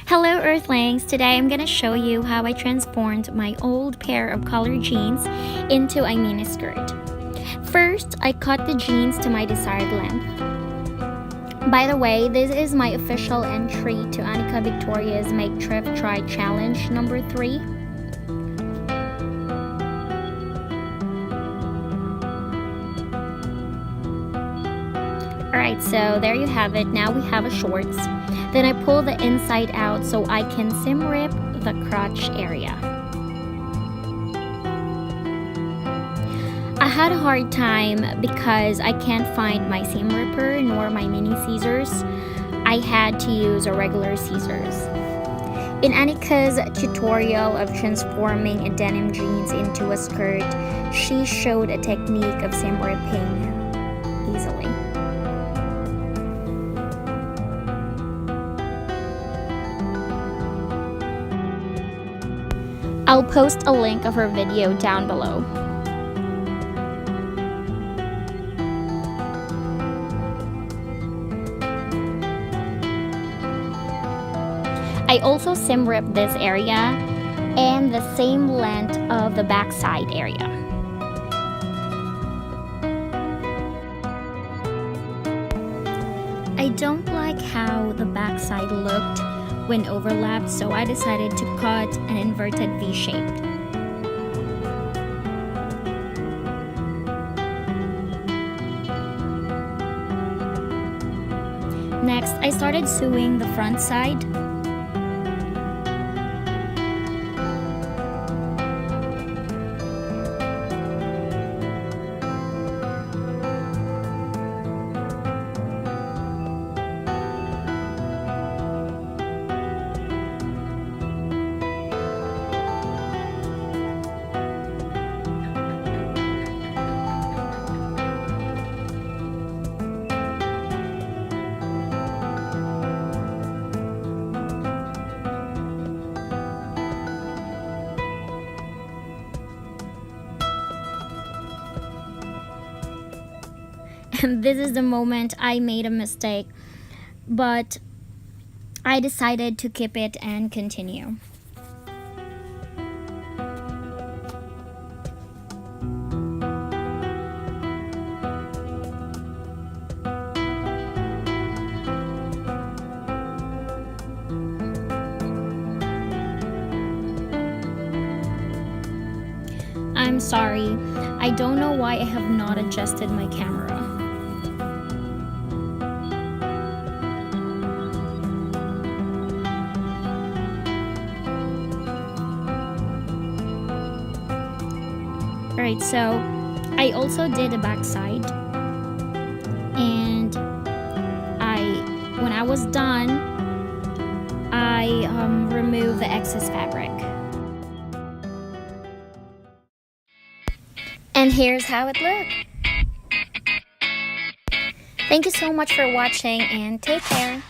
Hello Earthlings! Today I'm gonna show you how I transformed my old pair of colored jeans into a mini skirt. First, I cut the jeans to my desired length. By the way, this is my official entry to Annika Victoria's Make Thrift Try Challenge number 3. Alright, so there you have it. Now we have a shorts. Then I pull the inside out so I can seam rip the crotch area. I had a hard time because I can't find my seam ripper nor my mini scissors. I had to use a regular scissors. In Annika's tutorial of transforming a denim jeans into a skirt, she showed a technique of seam ripping easily. I'll post a link of her video down below. I also seam ripped this area and the same length of the backside area. I don't like how the backside looked when overlapped, so I decided to cut an inverted V shape. Next, I started sewing the front side. And this is the moment I made a mistake, but I decided to keep it and continue. I'm sorry, I don't know why I have not adjusted my camera. Alright, so I also did the back side, and when I was done, I removed the excess fabric. And here's how it looked. Thank you so much for watching and take care.